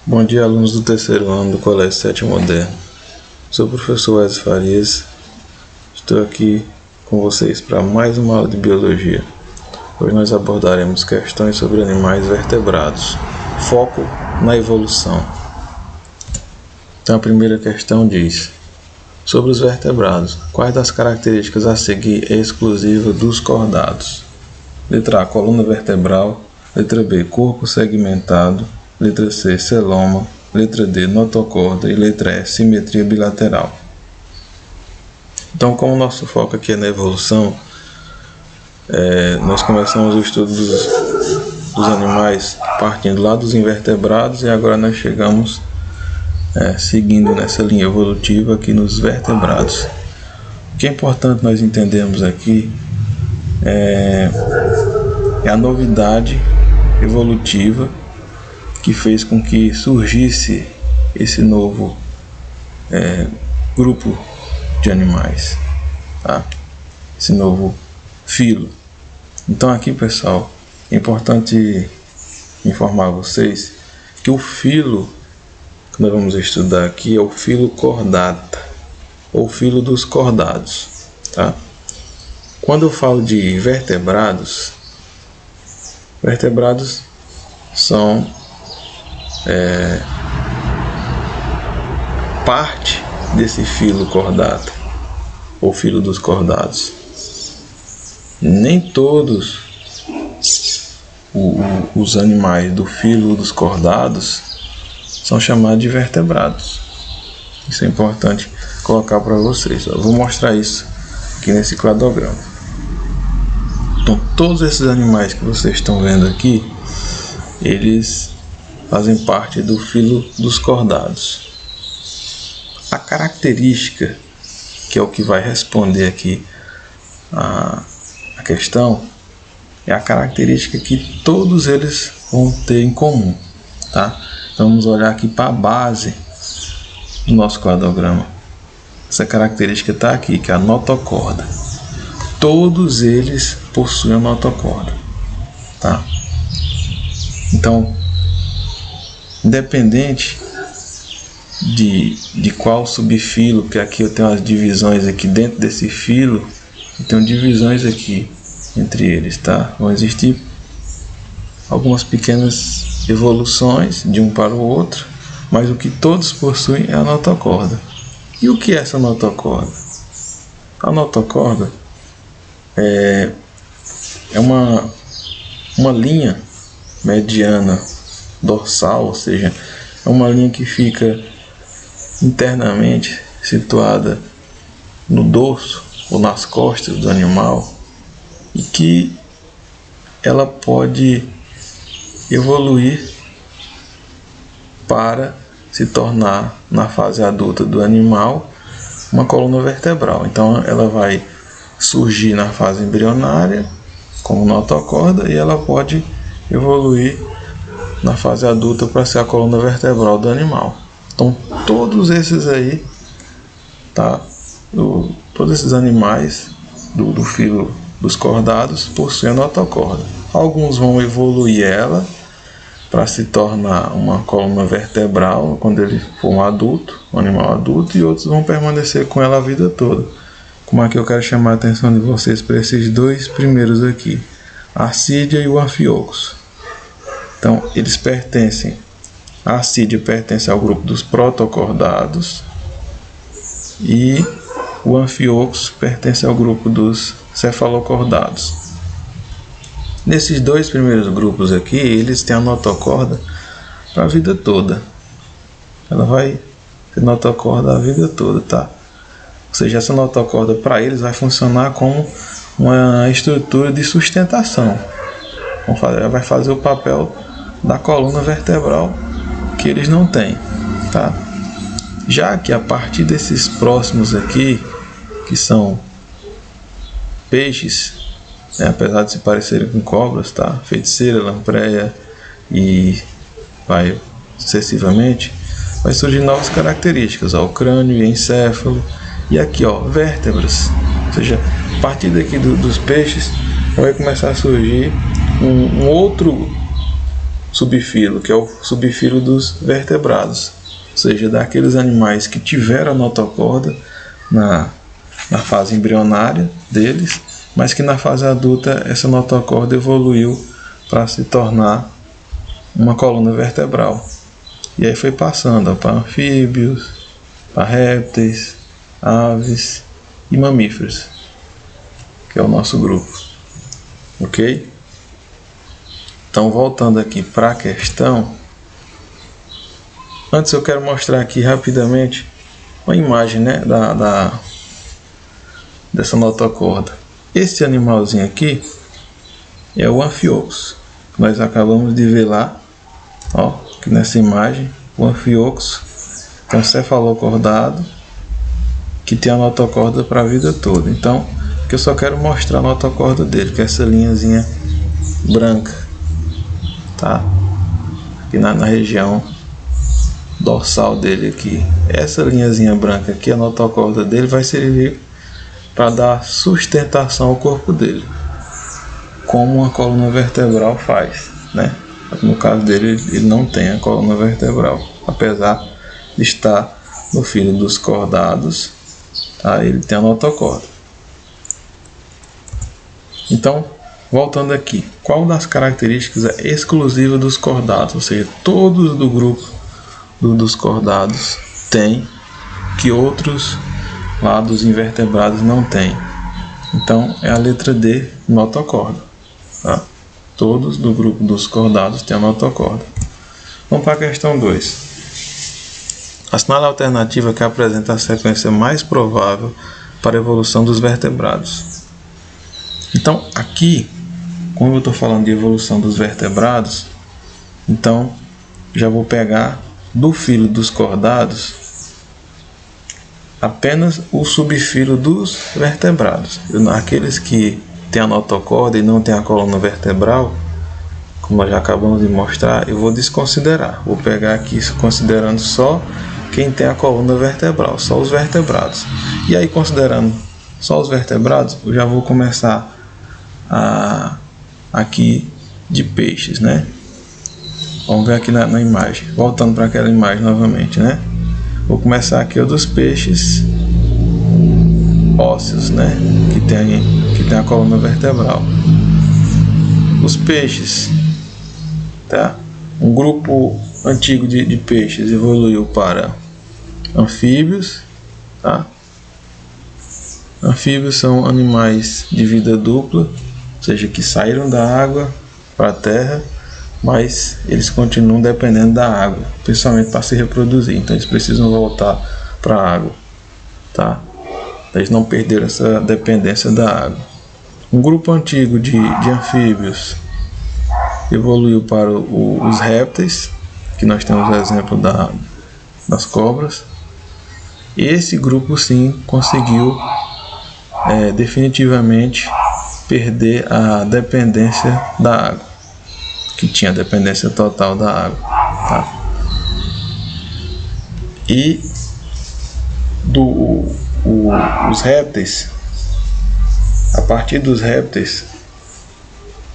Bom dia, alunos do terceiro ano do Colégio Sétimo Moderno. Sou o professor Wesley Farias. Estou aqui com vocês para mais uma aula de Biologia. Hoje nós abordaremos questões sobre animais vertebrados. Foco na evolução. Então a primeira questão diz: sobre os vertebrados, quais das características a seguir é exclusiva dos cordados? Letra A, coluna vertebral. Letra B, corpo segmentado. Letra C, celoma. Letra D, notocorda. E letra E, simetria bilateral. Então, como o nosso foco aqui é na evolução, nós começamos o estudo dos animais partindo lá dos invertebrados e agora nós chegamos seguindo nessa linha evolutiva aqui nos vertebrados. O que é importante nós entendermos aqui é a novidade evolutiva que fez com que surgisse esse novo grupo de animais, tá? Esse novo filo. Então aqui, pessoal, é importante informar vocês que o filo que nós vamos estudar aqui é o filo cordata, ou filo dos cordados, tá? Quando eu falo de vertebrados, vertebrados são parte desse filo cordata, ou filo dos cordados. Nem todos os animais do filo dos cordados são chamados de vertebrados. Isso é importante colocar para vocês. Eu vou mostrar isso aqui nesse cladograma. Então, todos esses animais que vocês estão vendo aqui, eles fazem parte do filo dos cordados. A característica, que é o que vai responder aqui a questão, é a característica que todos eles vão ter em comum, tá? Então, vamos olhar aqui para a base do nosso cladograma. Essa característica está aqui, que é a notocorda. Todos eles possuem a notocorda, tá? Então, independente de qual subfilo, que aqui eu tenho as divisões aqui dentro desse filo, eu tenho divisões aqui entre eles, tá? Vão existir algumas pequenas evoluções de um para o outro, mas o que todos possuem é a notocorda. E o que é essa notocorda? A notocorda é uma linha mediana dorsal, ou seja, é uma linha que fica internamente situada no dorso ou nas costas do animal e que ela pode evoluir para se tornar, na fase adulta do animal, uma coluna vertebral. Então ela vai surgir na fase embrionária como notocorda e ela pode evoluir na fase adulta para ser a coluna vertebral do animal. Então todos esses aí, tá? Todos esses animais do filo dos cordados possuem a notocorda. Alguns vão evoluir ela para se tornar uma coluna vertebral quando ele for um adulto, um animal adulto, e outros vão permanecer com ela a vida toda. Como aqui eu quero chamar a atenção de vocês para esses dois primeiros aqui, a Ascidia e o Amphioxus. Então, eles pertencem, a Ascidia pertence ao grupo dos protocordados e o Amphioxus pertence ao grupo dos cefalocordados. Nesses dois primeiros grupos aqui, eles têm a notocorda para a vida toda. Ela vai ter notocorda a vida toda, tá? Ou seja, essa notocorda para eles vai funcionar como uma estrutura de sustentação. Ela vai fazer o papel da coluna vertebral que eles não têm, tá? Já que a partir desses próximos aqui, que são peixes, apesar de se parecerem com cobras, tá? Feiticeira, lampreia e vai sucessivamente, vai surgir novas características, ó, o crânio e encéfalo, e aqui, ó, vértebras. Ou seja, a partir daqui dos peixes vai começar a surgir um outro subfilo, que é o subfilo dos vertebrados, ou seja, daqueles animais que tiveram a notocorda na fase embrionária deles, mas que na fase adulta essa notocorda evoluiu para se tornar uma coluna vertebral. E aí foi passando para anfíbios, para répteis, aves e mamíferos, que é o nosso grupo. Ok? Então, voltando aqui para a questão, antes eu quero mostrar aqui rapidamente uma imagem, né, dessa notocorda. Esse animalzinho aqui é o Amphioxus. Nós acabamos de ver lá, ó, aqui nessa imagem, o Amphioxus é um cefalocordado que tem a notocorda para a vida toda. Então, eu só quero mostrar a notocorda dele, que é essa linhazinha branca, tá? Aqui na região dorsal dele aqui. Essa linhazinha branca aqui, a notocorda dele, vai servir para dar sustentação ao corpo dele, como uma coluna vertebral faz, né? No caso dele, ele não tem a coluna vertebral, apesar de estar no filo dos cordados, tá? Ele tem a notocorda. Então, voltando aqui, qual das características é exclusiva dos cordados? Ou seja, todos do grupo dos cordados têm, que outros lá dos invertebrados não têm. Então, é a letra D, notocorda. Tá? Todos do grupo dos cordados têm a notocorda. Vamos para a questão 2. Assinale a alternativa que apresenta a sequência mais provável para a evolução dos vertebrados. Então, aqui, como eu estou falando de evolução dos vertebrados, então já vou pegar do filo dos cordados apenas o subfilo dos vertebrados. Aqueles que têm a notocorda e não têm a coluna vertebral, como nós já acabamos de mostrar, eu vou desconsiderar. Vou pegar aqui considerando só quem tem a coluna vertebral, só os vertebrados. E aí, considerando só os vertebrados, eu já vou começar aqui de peixes, né? Vamos ver aqui na imagem, voltando para aquela imagem novamente, né? Vou começar aqui o dos peixes ósseos, né? Que tem a coluna vertebral. Os peixes, tá? Um grupo antigo de peixes evoluiu para anfíbios, tá? Anfíbios são animais de vida dupla, ou seja, que saíram da água para a terra, mas eles continuam dependendo da água, principalmente para se reproduzir. Então eles precisam voltar para a água, tá? Eles não perderam essa dependência da água. Um grupo antigo de anfíbios evoluiu para os répteis, que nós temos o exemplo das cobras. Esse grupo sim conseguiu definitivamente perder a dependência da água, que tinha dependência total da água, tá? E os répteis, a partir dos répteis,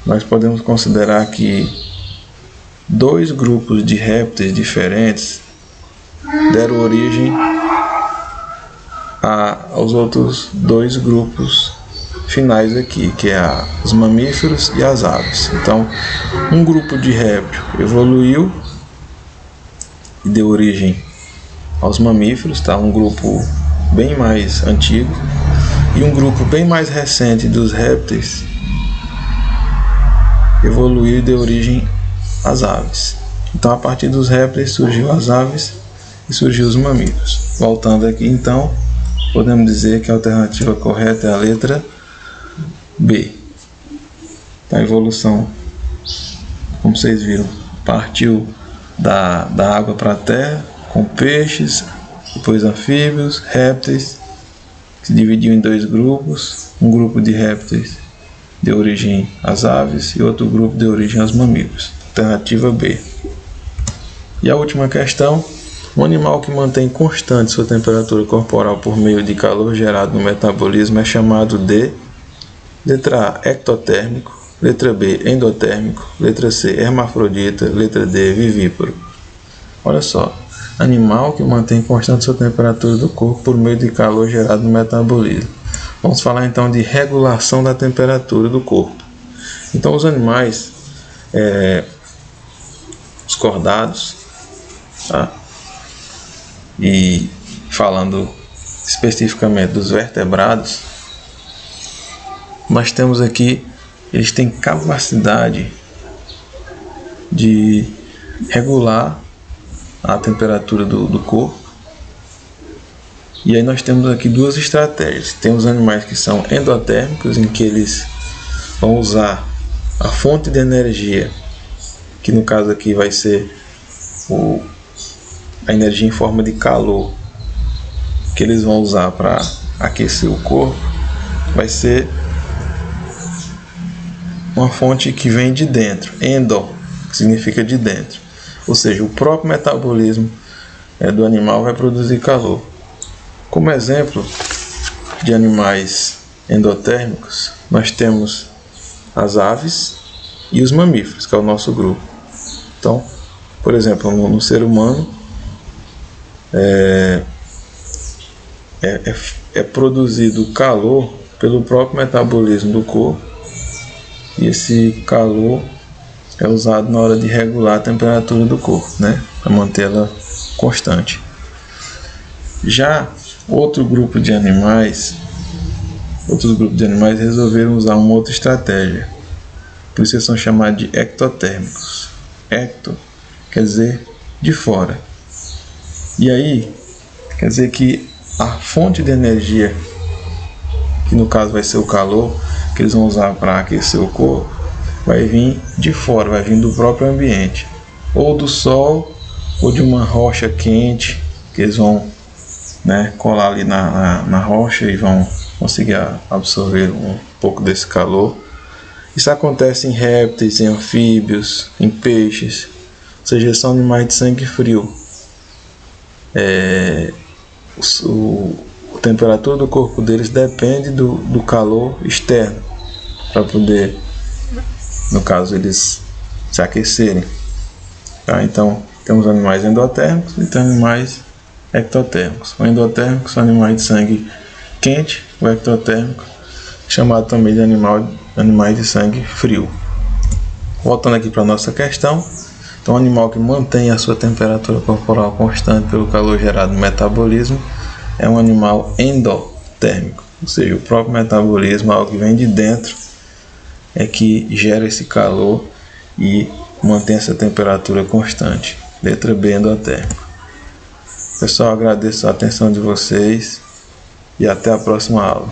nós podemos considerar que dois grupos de répteis diferentes deram origem aos outros dois grupos finais aqui, que é os mamíferos e as aves. Então, um grupo de réptil evoluiu e deu origem aos mamíferos, tá? Um grupo bem mais antigo, e um grupo bem mais recente dos répteis evoluiu e deu origem às aves. Então, a partir dos répteis surgiu as aves e surgiu os mamíferos. Voltando aqui, então, podemos dizer que a alternativa correta é a letra B. A evolução, como vocês viram, partiu da água para a terra, com peixes, depois anfíbios, répteis, que se dividiu em dois grupos. Um grupo de répteis deu origem às aves e outro grupo deu origem aos mamíferos. Alternativa B. E a última questão: um animal que mantém constante sua temperatura corporal por meio de calor gerado no metabolismo é chamado de letra A, ectotérmico, Letra B, endotérmico. Letra C, hermafrodita. Letra D, vivíparo. Olha só, animal que mantém constante sua temperatura do corpo por meio de calor gerado no metabolismo. Vamos falar então de regulação da temperatura do corpo. Então os animais, os cordados, tá? E falando especificamente dos vertebrados, nós temos aqui, eles têm capacidade de regular a temperatura do corpo. E aí nós temos aqui duas estratégias. Temos animais que são endotérmicos, em que eles vão usar a fonte de energia, que no caso aqui vai ser a energia em forma de calor, que eles vão usar para aquecer o corpo, vai ser uma fonte que vem de dentro, endo, que significa de dentro. Ou seja, o próprio metabolismo do animal vai produzir calor. Como exemplo de animais endotérmicos, nós temos as aves e os mamíferos, que é o nosso grupo. Então, por exemplo, no ser humano, é produzido calor pelo próprio metabolismo do corpo, e esse calor é usado na hora de regular a temperatura do corpo, né? Para mantê-la constante. Já outros grupos de animais resolveram usar uma outra estratégia. Por isso eles são chamados de ectotérmicos. Ecto quer dizer de fora. E aí, quer dizer que a fonte de energia, que no caso vai ser o calor, que eles vão usar para aquecer o corpo, vai vir de fora, vai vir do próprio ambiente, ou do sol, ou de uma rocha quente, que eles vão, colar ali na rocha e vão conseguir absorver um pouco desse calor. Isso acontece em répteis, em anfíbios, em peixes, ou seja, são animais de sangue frio. A temperatura do corpo deles depende do calor externo, para poder, no caso, eles se aquecerem. Tá? Então, temos animais endotérmicos e temos animais ectotérmicos. O endotérmico são animais de sangue quente, o ectotérmico chamado também de animais de sangue frio. Voltando aqui para a nossa questão, então, um animal que mantém a sua temperatura corporal constante pelo calor gerado no metabolismo é um animal endotérmico, ou seja, o próprio metabolismo, algo que vem de dentro, é que gera esse calor e mantém essa temperatura constante. Letra B, endotérmico. Pessoal, agradeço a atenção de vocês e até a próxima aula.